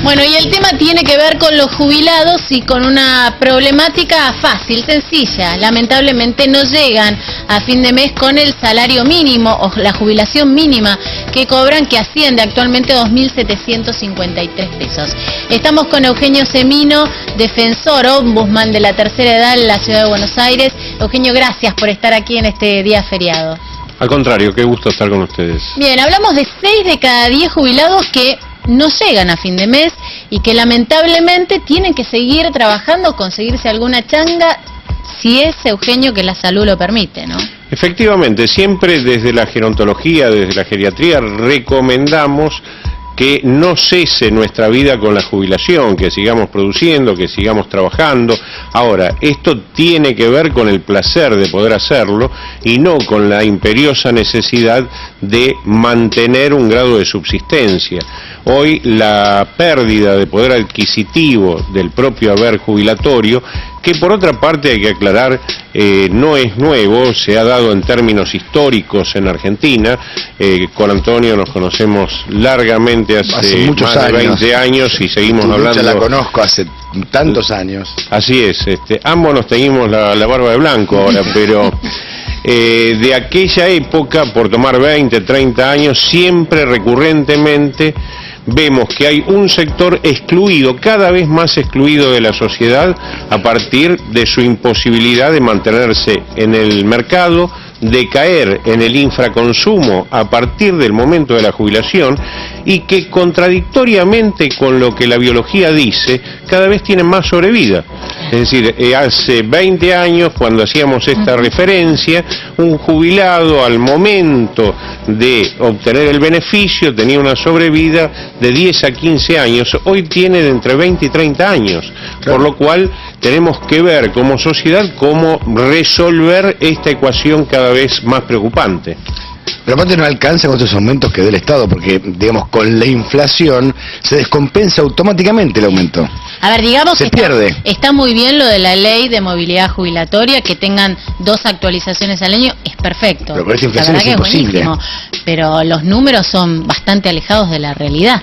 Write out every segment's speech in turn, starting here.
Bueno, y el tema tiene que ver con los jubilados y con una problemática fácil, sencilla. Lamentablemente no llegan a fin de mes con el salario mínimo o la jubilación mínima que cobran, que asciende actualmente a 2.753 pesos. Estamos con Eugenio Semino, defensor, ombudsman de la tercera edad en la ciudad de Buenos Aires. Eugenio, gracias por estar aquí en este día feriado. Al contrario, qué gusto estar con ustedes. Bien, hablamos de 6 de cada 10 jubilados que no llegan a fin de mes y que lamentablemente tienen que seguir trabajando, conseguirse alguna changa, si es, Eugenio, que la salud lo permite, ¿no? Efectivamente, siempre desde la gerontología, desde la geriatría, recomendamos que no cese nuestra vida con la jubilación, que sigamos produciendo, que sigamos trabajando. Ahora, esto tiene que ver con el placer de poder hacerlo y no con la imperiosa necesidad de mantener un grado de subsistencia. Hoy la pérdida de poder adquisitivo del propio haber jubilatorio, que por otra parte hay que aclarar, no es nuevo, se ha dado en términos históricos en Argentina. Con Antonio nos conocemos largamente hace muchos más de 20 años y seguimos hablando. La conozco hace tantos años. Así es, ambos nos teñimos la barba de blanco ahora, pero de aquella época, por tomar 20, 30 años, siempre recurrentemente vemos que hay un sector excluido, cada vez más excluido de la sociedad, a partir de su imposibilidad de mantenerse en el mercado, de caer en el infraconsumo a partir del momento de la jubilación, y que contradictoriamente con lo que la biología dice, cada vez tienen más sobrevida. Es decir, hace 20 años, cuando hacíamos esta referencia, un jubilado al momento de obtener el beneficio tenía una sobrevida de 10 a 15 años, hoy tiene de entre 20 y 30 años, claro. Por lo cual tenemos que ver como sociedad cómo resolver esta ecuación cada vez más preocupante. Pero aparte no alcanza con estos aumentos que dé el Estado, porque, digamos, con la inflación se descompensa automáticamente el aumento. A ver, digamos se que pierde. Está muy bien lo de la ley de movilidad jubilatoria, que tengan 2 actualizaciones al año, es perfecto. Pero con esta inflación es imposible. Pero los números son bastante alejados de la realidad.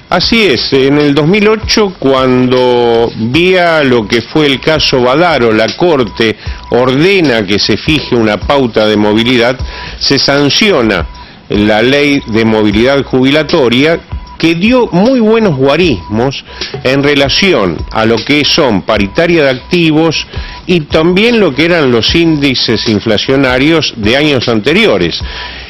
Así es, en el 2008, cuando vía lo que fue el caso Badaro, la Corte ordena que se fije una pauta de movilidad, se sanciona la ley de movilidad jubilatoria, que dio muy buenos guarismos en relación a lo que son paritaria de activos y también lo que eran los índices inflacionarios de años anteriores.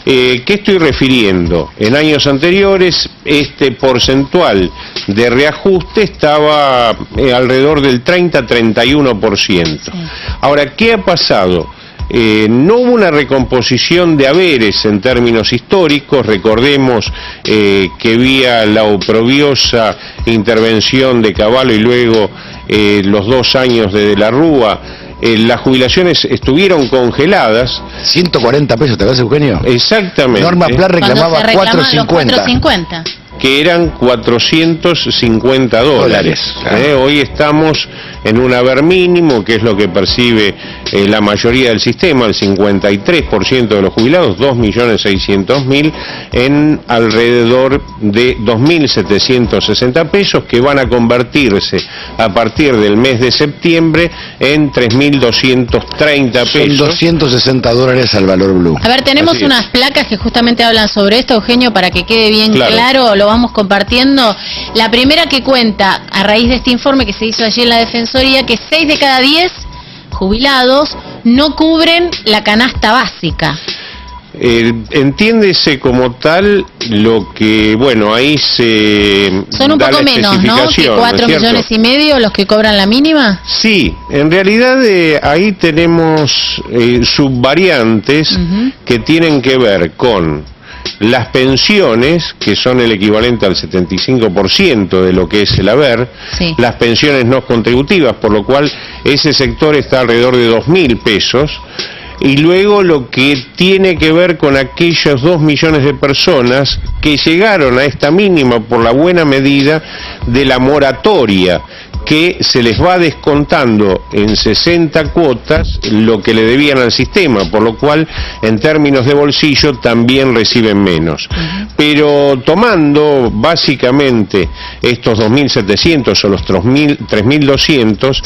¿Qué estoy refiriendo? En años anteriores este porcentual de reajuste estaba alrededor del 30-31%. Sí. Ahora, ¿qué ha pasado? No hubo una recomposición de haberes en términos históricos. Recordemos que vía la oprobiosa intervención de Cavallo y luego los 2 años de la Rúa, las jubilaciones estuvieron congeladas. 140 pesos, ¿te acuerdas, Eugenio? Exactamente. Norma Pla reclamaba 450. Que eran $450. Claro. Hoy estamos en un haber mínimo, que es lo que percibe la mayoría del sistema, el 53% de los jubilados, 2.600.000, en alrededor de 2.760 pesos, que van a convertirse a partir del mes de septiembre en 3.230 pesos. Son $260 al valor blue. A ver, tenemos unas placas que justamente hablan sobre esto, Eugenio, para que quede bien claro, lo vamos compartiendo. La primera que cuenta, a raíz de este informe que se hizo allí en la Defensoría, que 6 de cada 10 jubilados no cubren la canasta básica. Entiéndese como tal lo que, bueno, ahí se son un poco menos, ¿no? Que 4,5 millones los que cobran la mínima. Sí, en realidad ahí tenemos subvariantes que tienen que ver con las pensiones, que son el equivalente al 75% de lo que es el haber, sí. Las pensiones no contributivas, por lo cual ese sector está alrededor de 2.000 pesos, y luego lo que tiene que ver con aquellos 2 millones de personas que llegaron a esta mínima por la buena medida de la moratoria que se les va descontando en 60 cuotas lo que le debían al sistema, por lo cual en términos de bolsillo también reciben menos. Pero tomando básicamente estos 2.700 o los 3.200,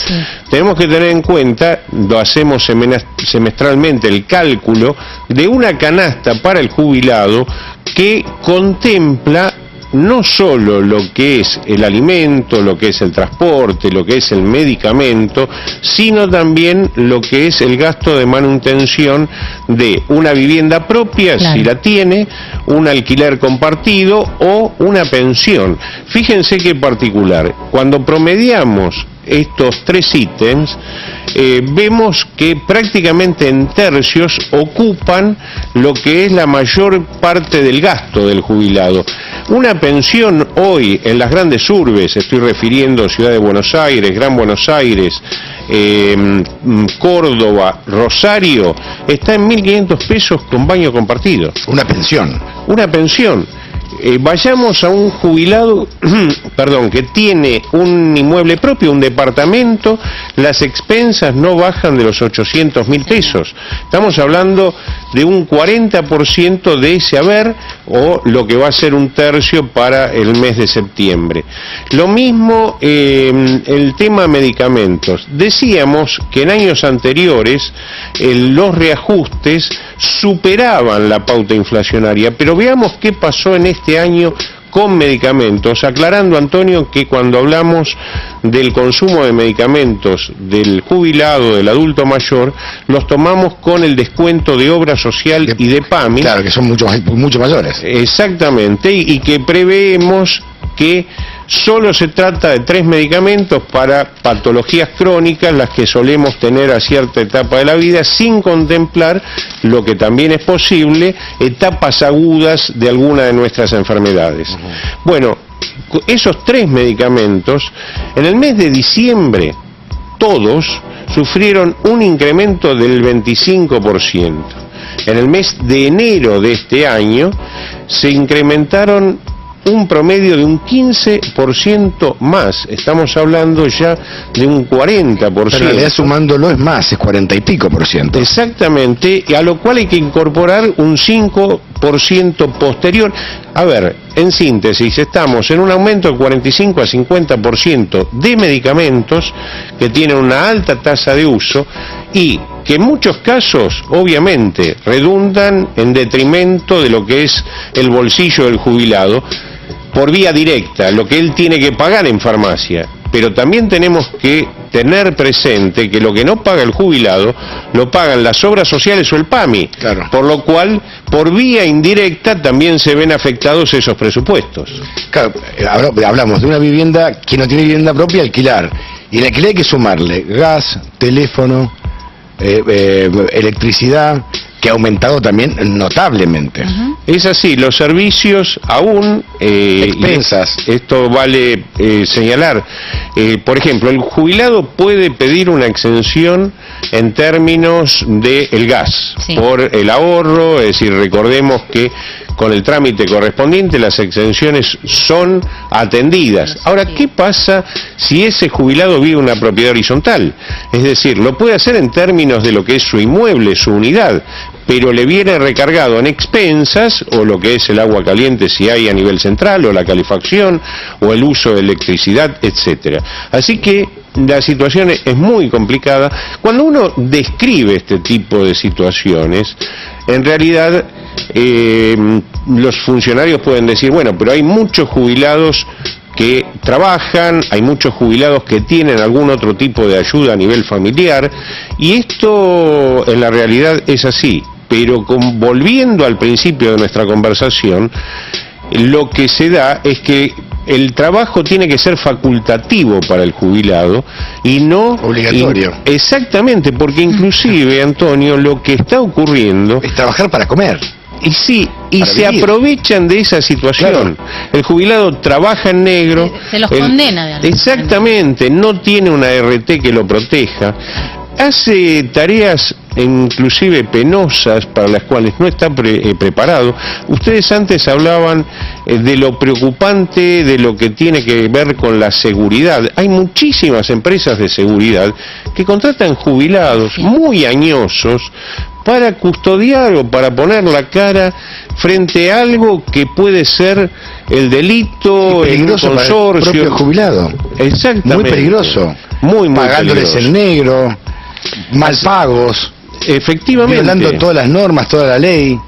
tenemos que tener en cuenta, lo hacemos semestralmente, el cálculo de una canasta para el jubilado que contempla no solo lo que es el alimento, lo que es el transporte, lo que es el medicamento, sino también lo que es el gasto de manutención de una vivienda propia, claro, si la tiene, un alquiler compartido o una pensión. Fíjense qué particular, cuando promediamos estos tres ítems, vemos que prácticamente en tercios ocupan lo que es la mayor parte del gasto del jubilado. Una pensión hoy en las grandes urbes, estoy refiriendo a Ciudad de Buenos Aires, Gran Buenos Aires, Córdoba, Rosario, está en 1.500 pesos con baño compartido. Una pensión. Una pensión. Vayamos a un jubilado, perdón, que tiene un inmueble propio, un departamento, las expensas no bajan de los 800.000 pesos. Estamos hablando de un 40% de ese haber, o lo que va a ser un tercio para el mes de septiembre. Lo mismo el tema medicamentos. Decíamos que en años anteriores los reajustes superaban la pauta inflacionaria, pero veamos qué pasó en este año con medicamentos, aclarando, Antonio, que cuando hablamos del consumo de medicamentos del jubilado, del adulto mayor, los tomamos con el descuento de obra social y de PAMI. Claro, que son mucho mayores. Exactamente, y que preveemos que solo se trata de 3 medicamentos para patologías crónicas, las que solemos tener a cierta etapa de la vida, sin contemplar lo que también es posible, etapas agudas de alguna de nuestras enfermedades. Bueno, esos 3 medicamentos, en el mes de diciembre, todos sufrieron un incremento del 25%. En el mes de enero de este año, se incrementaron un promedio de un 15% más. Estamos hablando ya de un 40%. Pero en realidad sumándolo es más, es 40 y pico %. Exactamente, y a lo cual hay que incorporar un 5% posterior. A ver, en síntesis, estamos en un aumento del 45 a 50% de medicamentos que tienen una alta tasa de uso y que en muchos casos, obviamente, redundan en detrimento de lo que es el bolsillo del jubilado, por vía directa, lo que él tiene que pagar en farmacia. Pero también tenemos que tener presente que lo que no paga el jubilado, lo pagan las obras sociales o el PAMI. Claro. Por lo cual, por vía indirecta, también se ven afectados esos presupuestos. Claro, hablamos de una vivienda que no tiene vivienda propia, alquilar. Y el alquiler hay que sumarle gas, teléfono, electricidad, que ha aumentado también notablemente. Es así, los servicios aún... expensas. Esto vale señalar. Por ejemplo, el jubilado puede pedir una exención en términos del gas, por el ahorro, es decir, recordemos que con el trámite correspondiente las exenciones son atendidas. Ahora, ¿qué pasa si ese jubilado vive en una propiedad horizontal? Es decir, lo puede hacer en términos de lo que es su inmueble, su unidad, pero le viene recargado en expensas, o lo que es el agua caliente si hay a nivel central, o la calefacción, o el uso de electricidad, etcétera. Así que la situación es muy complicada. Cuando uno describe este tipo de situaciones, en realidad los funcionarios pueden decir, bueno, pero hay muchos jubilados que trabajan, hay muchos jubilados que tienen algún otro tipo de ayuda a nivel familiar, y esto en la realidad es así. Pero volviendo al principio de nuestra conversación, lo que se da es que el trabajo tiene que ser facultativo para el jubilado y no obligatorio. Exactamente, porque inclusive, Antonio, lo que está ocurriendo es trabajar para comer. Y sí, y se aprovechan de esa situación. Claro. El jubilado trabaja en negro. Se los condena de alguna Exactamente, manera. No tiene una RT que lo proteja. Hace tareas inclusive penosas, para las cuales no está preparado. Ustedes antes hablaban de lo preocupante, de lo que tiene que ver con la seguridad. Hay muchísimas empresas de seguridad que contratan jubilados muy añosos para custodiar o para poner la cara frente a algo que puede ser el delito, el consorcio. Para el propio jubilado. Exactamente. Muy peligroso. Muy pagándoles peligroso. en negro, mal pagos, Efectivamente. violando todas las normas, toda la ley.